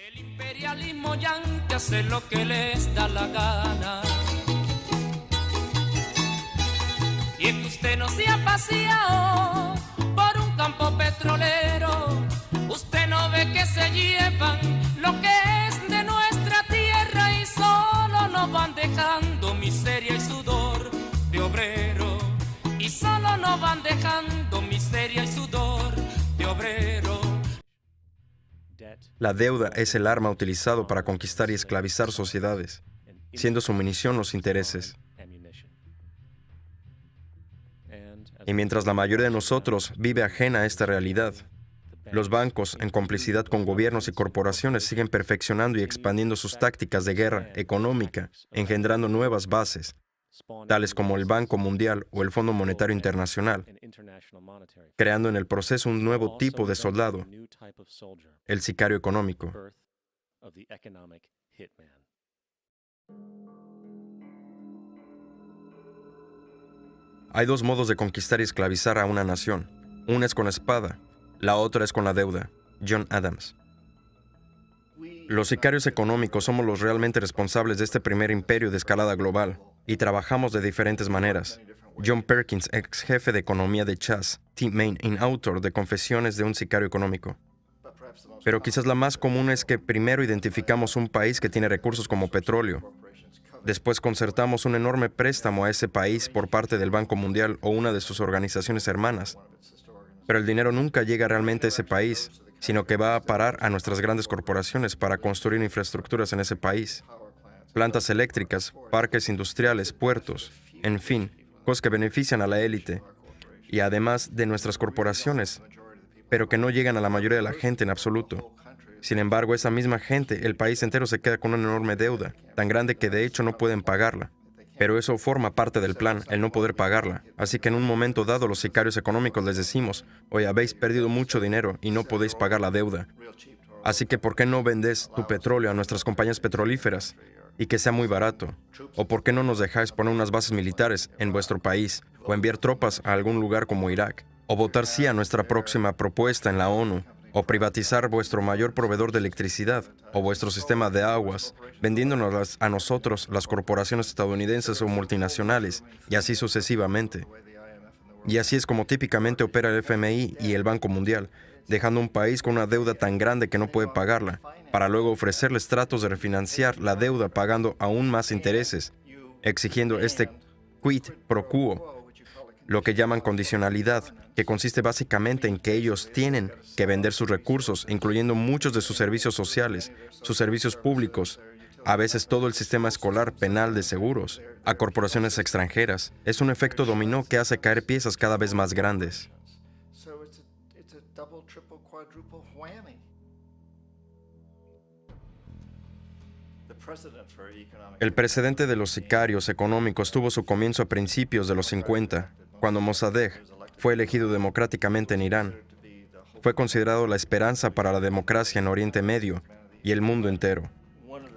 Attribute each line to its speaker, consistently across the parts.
Speaker 1: El imperialismo yanqui hace lo que les da la gana. Y es que usted no se ha paseado por un campo petrolero. Usted no ve que se llevan lo que es de nuestra tierra y solo nos van dejando miseria y sudor de obrero. Y solo nos van dejando miseria y sudor de obrero.
Speaker 2: La deuda es el arma utilizado para conquistar y esclavizar sociedades, siendo su munición los intereses. Y mientras la mayoría de nosotros vive ajena a esta realidad, los bancos, en complicidad con gobiernos y corporaciones, siguen perfeccionando y expandiendo sus tácticas de guerra económica, engendrando nuevas bases, tales como el Banco Mundial o el Fondo Monetario Internacional, creando en el proceso un nuevo tipo de soldado, el sicario económico. Hay dos modos de conquistar y esclavizar a una nación. Una es con la espada, la otra es con la deuda. John Adams. Los sicarios económicos somos los realmente responsables de este primer imperio de escalada global, y trabajamos de diferentes maneras. John Perkins, ex jefe de economía de Chas, Tim Main, autor de Confesiones de un sicario económico. Pero quizás la más común es que primero identificamos un país que tiene recursos como petróleo. Después concertamos un enorme préstamo a ese país por parte del Banco Mundial o una de sus organizaciones hermanas. Pero el dinero nunca llega realmente a ese país, sino que va a parar a nuestras grandes corporaciones para construir infraestructuras en ese país. Plantas eléctricas, parques industriales, puertos, en fin, cosas que benefician a la élite. Y además de nuestras corporaciones, pero que no llegan a la mayoría de la gente en absoluto. Sin embargo, esa misma gente, el país entero se queda con una enorme deuda, tan grande que de hecho no pueden pagarla. Pero eso forma parte del plan, el no poder pagarla. Así que en un momento dado los sicarios económicos les decimos, oye, habéis perdido mucho dinero y no podéis pagar la deuda. Así que ¿por qué no vendes tu petróleo a nuestras compañías petrolíferas y que sea muy barato? ¿O por qué no nos dejáis poner unas bases militares en vuestro país o enviar tropas a algún lugar como Irak? ¿O votar sí a nuestra próxima propuesta en la ONU? ¿O privatizar vuestro mayor proveedor de electricidad o vuestro sistema de aguas, vendiéndonos a nosotros, las corporaciones estadounidenses o multinacionales, y así sucesivamente? Y así es como típicamente opera el FMI y el Banco Mundial, dejando un país con una deuda tan grande que no puede pagarla, para luego ofrecerles tratos de refinanciar la deuda pagando aún más intereses, exigiendo este quid pro quo, lo que llaman condicionalidad, que consiste básicamente en que ellos tienen que vender sus recursos, incluyendo muchos de sus servicios sociales, sus servicios públicos, a veces todo el sistema escolar, penal, de seguros, a corporaciones extranjeras. Es un efecto dominó que hace caer piezas cada vez más grandes. El precedente de los sicarios económicos tuvo su comienzo a principios de los 50, cuando Mossadegh fue elegido democráticamente en Irán. Fue considerado la esperanza para la democracia en Oriente Medio y el mundo entero.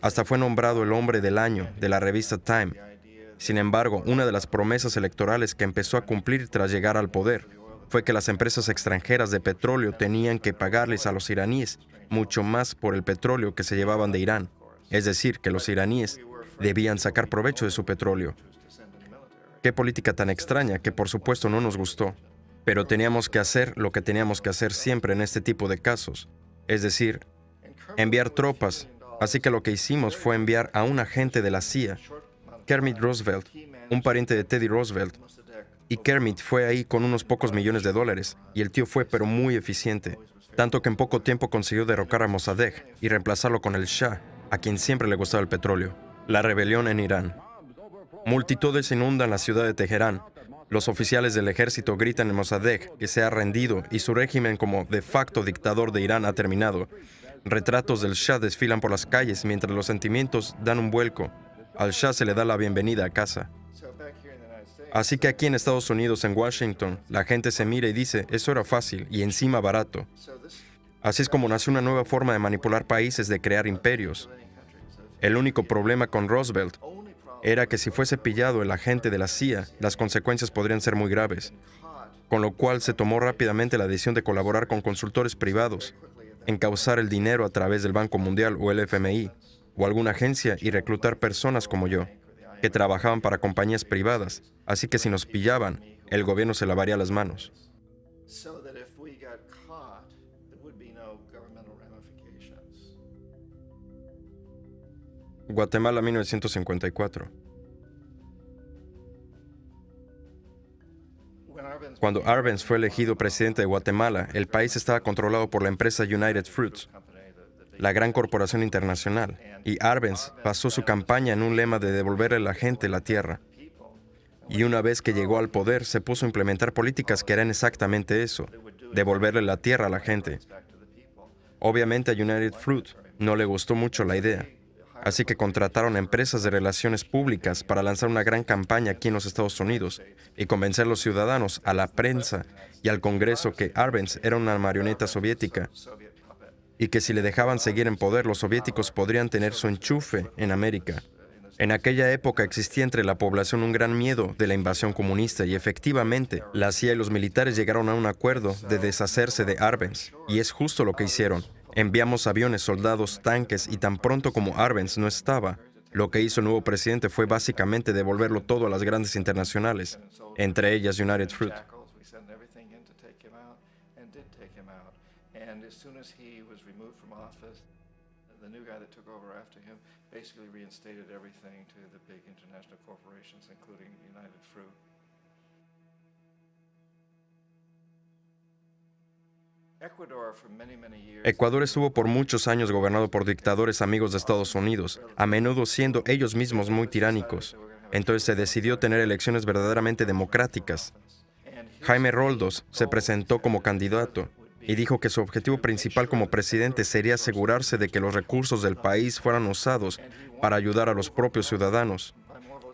Speaker 2: Hasta fue nombrado el hombre del año de la revista Time. Sin embargo, una de las promesas electorales que empezó a cumplir tras llegar al poder fue que las empresas extranjeras de petróleo tenían que pagarles a los iraníes mucho más por el petróleo que se llevaban de Irán. Es decir, que los iraníes debían sacar provecho de su petróleo. Qué política tan extraña que por supuesto no nos gustó. Pero teníamos que hacer lo que teníamos que hacer siempre en este tipo de casos. Es decir, enviar tropas. Así que lo que hicimos fue enviar a un agente de la CIA, Kermit Roosevelt, un pariente de Teddy Roosevelt. Y Kermit fue ahí con unos pocos millones de dólares. Y el tío fue pero muy eficiente. Tanto que en poco tiempo consiguió derrocar a Mossadegh y reemplazarlo con el Shah, a quien siempre le gustaba el petróleo. La rebelión en Irán. Multitudes inundan la ciudad de Teherán. Los oficiales del ejército gritan en Mossadegh que se ha rendido y su régimen como de facto dictador de Irán ha terminado. Retratos del Shah desfilan por las calles mientras los sentimientos dan un vuelco. Al Shah se le da la bienvenida a casa. Así que aquí en Estados Unidos, en Washington, la gente se mira y dice, eso era fácil y encima barato. Así es como nació una nueva forma de manipular países, de crear imperios. El único problema con Roosevelt era que si fuese pillado el agente de la CIA, las consecuencias podrían ser muy graves, con lo cual se tomó rápidamente la decisión de colaborar con consultores privados encauzar el dinero a través del Banco Mundial o el FMI o alguna agencia y reclutar personas como yo, que trabajaban para compañías privadas, así que si nos pillaban, el gobierno se lavaría las manos. Guatemala, 1954. Cuando Arbenz fue elegido presidente de Guatemala, el país estaba controlado por la empresa United Fruits, la gran corporación internacional, y Arbenz basó su campaña en un lema de devolverle a la gente la tierra. Y una vez que llegó al poder, se puso a implementar políticas que eran exactamente eso, devolverle la tierra a la gente. Obviamente a United Fruit no le gustó mucho la idea, así que contrataron a empresas de relaciones públicas para lanzar una gran campaña aquí en los Estados Unidos y convencer a los ciudadanos, a la prensa y al Congreso que Arbenz era una marioneta soviética y que si le dejaban seguir en poder, los soviéticos podrían tener su enchufe en América. En aquella época existía entre la población un gran miedo de la invasión comunista y efectivamente la CIA y los militares llegaron a un acuerdo de deshacerse de Arbenz, y es justo lo que hicieron. Enviamos aviones, soldados, tanques y tan pronto como Arbenz no estaba, lo que hizo el nuevo presidente fue básicamente devolverlo todo a las grandes internacionales, entre ellas United Fruit. Ecuador estuvo por muchos años gobernado por dictadores amigos de Estados Unidos, a menudo siendo ellos mismos muy tiránicos. Entonces se decidió tener elecciones verdaderamente democráticas. Jaime Roldos se presentó como candidato y dijo que su objetivo principal como presidente sería asegurarse de que los recursos del país fueran usados para ayudar a los propios ciudadanos,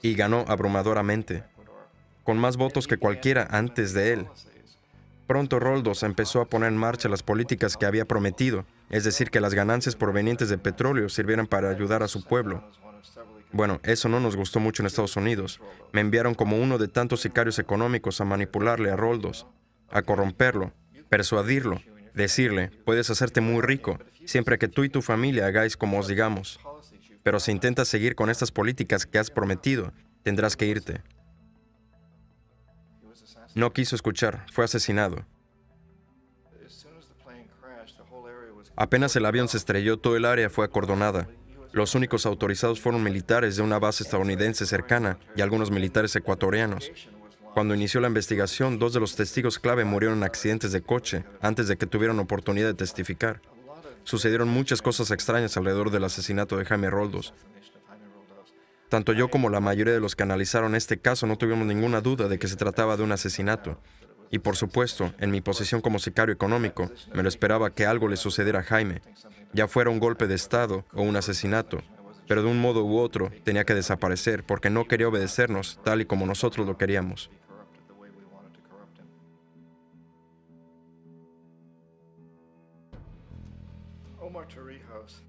Speaker 2: y ganó abrumadoramente, con más votos que cualquiera antes de él. Pronto Roldos empezó a poner en marcha las políticas que había prometido, es decir, que las ganancias provenientes de petróleo sirvieran para ayudar a su pueblo. Bueno, eso no nos gustó mucho en Estados Unidos. Me enviaron como uno de tantos sicarios económicos a manipularle a Roldos, a corromperlo, persuadirlo, decirle, puedes hacerte muy rico, siempre que tú y tu familia hagáis como os digamos. Pero si intentas seguir con estas políticas que has prometido, tendrás que irte. No quiso escuchar, fue asesinado. Apenas el avión se estrelló, todo el área fue acordonada. Los únicos autorizados fueron militares de una base estadounidense cercana y algunos militares ecuatorianos. Cuando inició la investigación, 2 de los testigos clave murieron en accidentes de coche antes de que tuvieran oportunidad de testificar. Sucedieron muchas cosas extrañas alrededor del asesinato de Jaime Roldos. Tanto yo como la mayoría de los que analizaron este caso no tuvimos ninguna duda de que se trataba de un asesinato. Y por supuesto, en mi posición como sicario económico, me lo esperaba que algo le sucediera a Jaime, ya fuera un golpe de Estado o un asesinato, pero de un modo u otro tenía que desaparecer porque no quería obedecernos tal y como nosotros lo queríamos.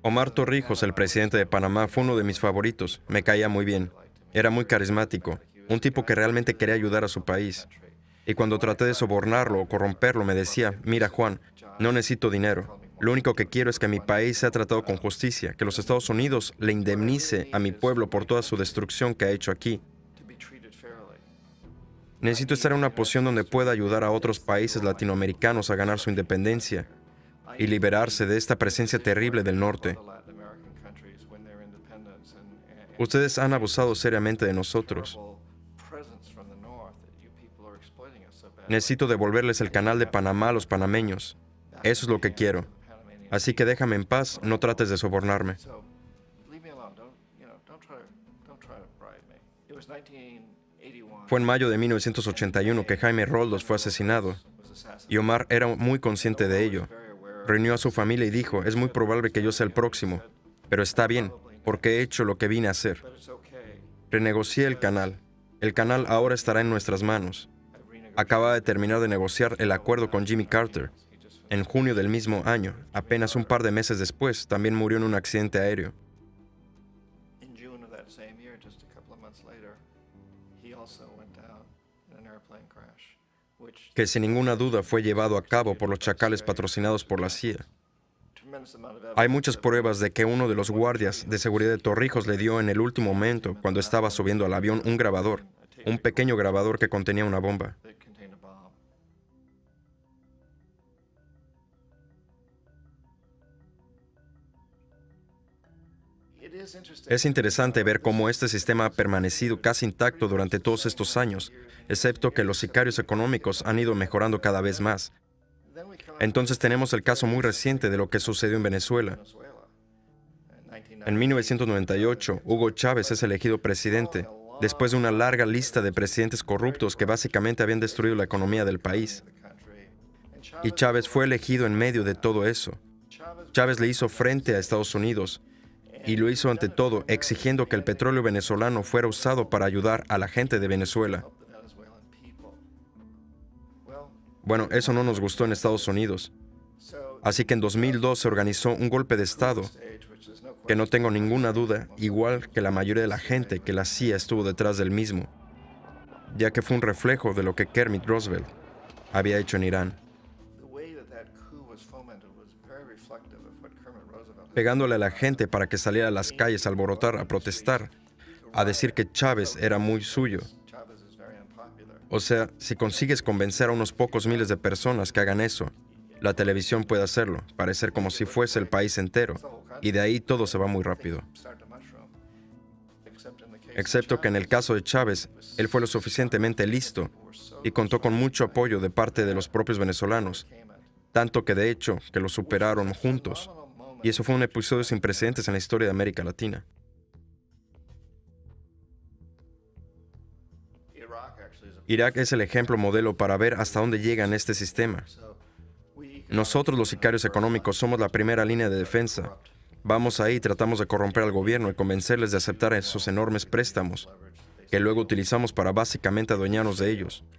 Speaker 2: Omar Torrijos, el presidente de Panamá, fue uno de mis favoritos. Me caía muy bien. Era muy carismático, un tipo que realmente quería ayudar a su país. Y cuando traté de sobornarlo o corromperlo, me decía, mira Juan, no necesito dinero. Lo único que quiero es que mi país sea tratado con justicia, que los Estados Unidos le indemnice a mi pueblo por toda su destrucción que ha hecho aquí. Necesito estar en una posición donde pueda ayudar a otros países latinoamericanos a ganar su independencia y liberarse de esta presencia terrible del norte. Ustedes han abusado seriamente de nosotros. Necesito devolverles el canal de Panamá a los panameños. Eso es lo que quiero. Así que déjame en paz, no trates de sobornarme. Fue en mayo de 1981 que Jaime Roldos fue asesinado, y Omar era muy consciente de ello. Reunió a su familia y dijo, es muy probable que yo sea el próximo, pero está bien, porque he hecho lo que vine a hacer. Renegocié el canal. El canal ahora estará en nuestras manos. Acababa de terminar de negociar el acuerdo con Jimmy Carter. En junio del mismo año, apenas un par de meses después, también murió en un accidente aéreo. Que sin ninguna duda fue llevado a cabo por los chacales patrocinados por la CIA. Hay muchas pruebas de que uno de los guardias de seguridad de Torrijos le dio en el último momento, cuando estaba subiendo al avión, un grabador, un pequeño grabador que contenía una bomba. Es interesante ver cómo este sistema ha permanecido casi intacto durante todos estos años, excepto que los sicarios económicos han ido mejorando cada vez más. Entonces tenemos el caso muy reciente de lo que sucedió en Venezuela. En 1998, Hugo Chávez es elegido presidente, después de una larga lista de presidentes corruptos que básicamente habían destruido la economía del país. Y Chávez fue elegido en medio de todo eso. Chávez le hizo frente a Estados Unidos, y lo hizo ante todo exigiendo que el petróleo venezolano fuera usado para ayudar a la gente de Venezuela. Bueno, eso no nos gustó en Estados Unidos. Así que en 2002 se organizó un golpe de Estado, que no tengo ninguna duda, igual que la mayoría de la gente, que la CIA estuvo detrás del mismo, ya que fue un reflejo de lo que Kermit Roosevelt había hecho en Irán, pegándole a la gente para que saliera a las calles a alborotar, a protestar, a decir que Chávez era muy suyo. O sea, si consigues convencer a unos pocos miles de personas que hagan eso, la televisión puede hacerlo, parecer como si fuese el país entero, y de ahí todo se va muy rápido. Excepto que en el caso de Chávez, él fue lo suficientemente listo y contó con mucho apoyo de parte de los propios venezolanos, tanto que de hecho que lo superaron juntos. Y eso fue un episodio sin precedentes en la historia de América Latina. Irak es el ejemplo modelo para ver hasta dónde llega en este sistema. Nosotros, los sicarios económicos, somos la primera línea de defensa. Vamos ahí y tratamos de corromper al gobierno y convencerles de aceptar esos enormes préstamos, que luego utilizamos para básicamente adueñarnos de ellos.